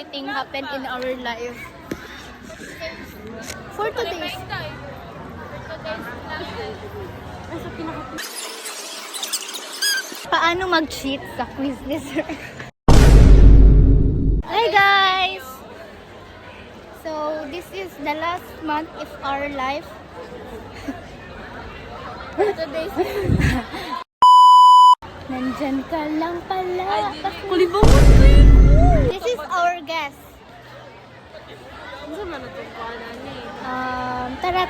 anything happen in our life. For today's. Paano mag-cheat sa quiz ni sir? Hi guys! So, this is the last month of our life. Today's Nandyan ka lang pala. Kulibangan ko yun. This is our guest. Ano sa manatungkuhan na niya? Tara,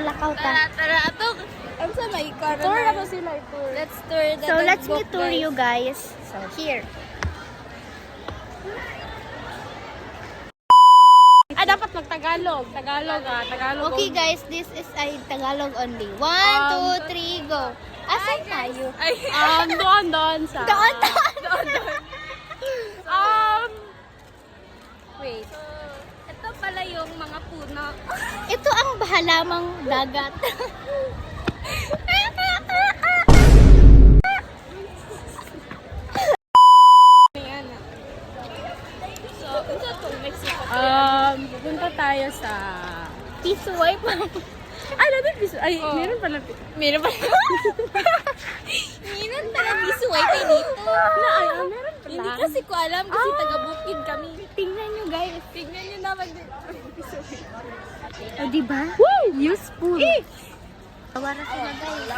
lakaw ta. Tara, ato. Ano sa may karoon? Tour ako sila. Tour. Let's tour the So, let's me tour you guys. So, here. Dapat mag-Tagalog. Tagalog. Okay guys, this is a Tagalog only. 1, 2, 3, go. Asan tayo? Doon sa... Doon. Wait. Ito pala yung mga puno. Ito ang bahalamang dagat. Pupunta tayo sa... Piso wipe. Ay, natin piso. Ay, meron pala. Meron pala piso wipe dito. Meron pala. Hindi kasi ko alam kasi taga-bukid kami. Tingnan nyo, guys. Tignan nyo naman. O, diba? Useful. Wala sila guys.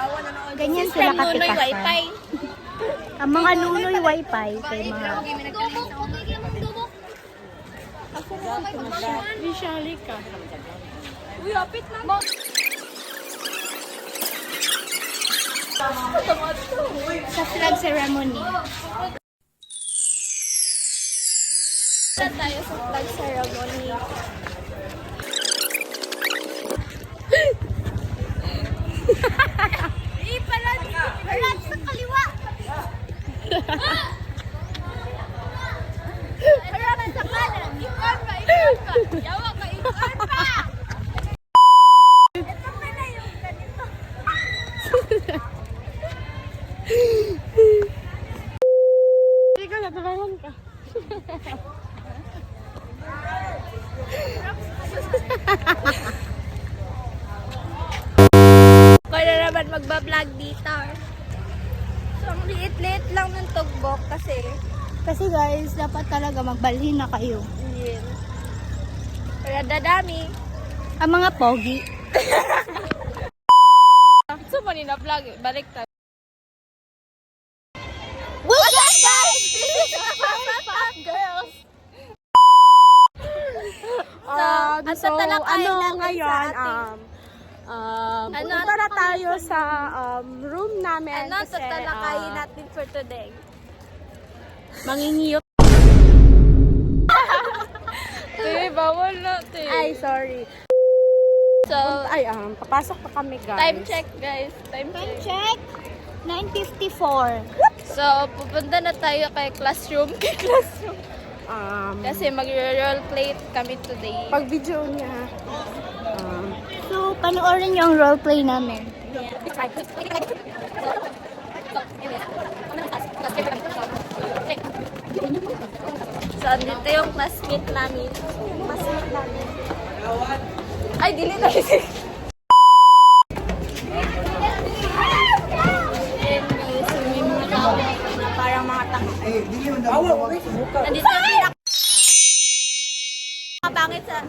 Ganyan sila katikasan. Ang mga nunoy wifi kay mga... Visually ka. Uy, apit lang. Sa flag ceremony. Tayo sa flag ceremony. Harap sa kaliwa! Harap sa kanan! Ikon pa! Yawa ka! Ikon pa! Ito pala yung ganito. Hindi ka, natabangan ka. Kaya naman magbablog dito. So, ang liit-liit lang ng tugbok kasi guys, dapat talaga magbalhin na kayo. Yun. Kaya dadami. Ang mga pogi. So, manina vlog. Balik tayo. What's up guys? This is Pop Girls. So, tatalakayin natin ngayon, sa ating... pupunta na tayo sa room namin kasi tatalakayin natin for today? mangingiyot. Bawal na, Ay, sorry. So, papasok pa kami, guys. Time check, guys. Time check. 9:54. So, pupunta na tayo kay classroom. Kasi mag-roleplay kami today. Pag video niya. So, panoorin niyo ang roleplay namin. So, dito yung classmate namin. Ay, dili na kasi. Parang mga tanga. Nandito yung Pangit sa...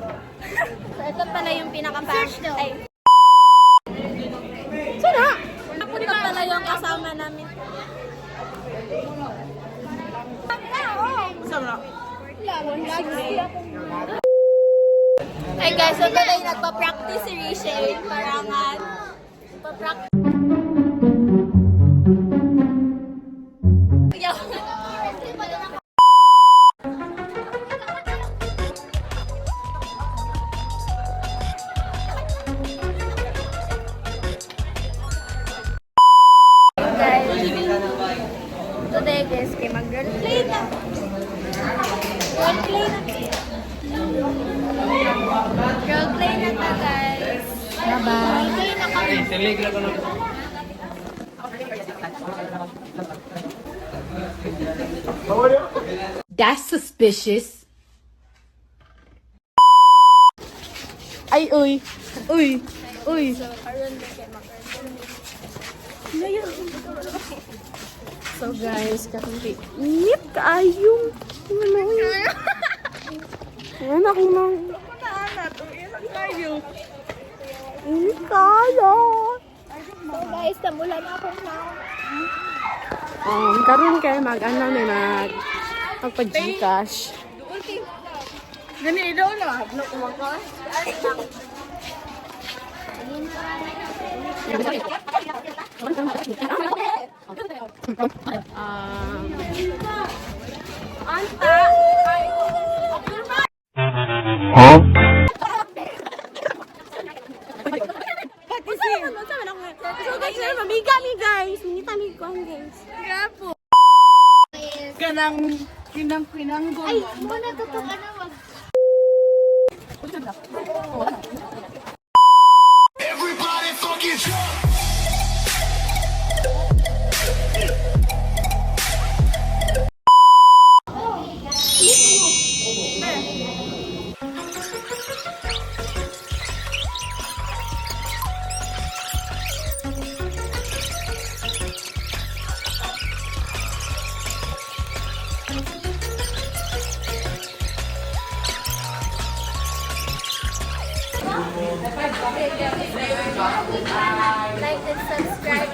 So, ito pala yung pinaka-pangit. Search daw. Ay. Sana? Ito pala yung kasama namin. Hey guys, so today nagpa-practice si Rachel. Parangan. Pa-practice. Today guys, kay mag-roleplay na. Roleplay na. Roleplay na ta guys. Bye-bye. Roleplay na kami. That's suspicious. Ay, uy. Uy. Uy. So, karon din kay Macaroni. So guys, kasi init kaayong. Ano ako nang init kayo. So guys, namulan ako na. Karon kay mag-ano ni magpa-Gcash. Gani daw na, hadlo ko maka. Anta. So guys, mamiga mi guys. Minita mi ko guys. Grapo. Kanang pinanggon. Ay, muna tutong ano wag. Everybody fucking jump! Like and subscribe.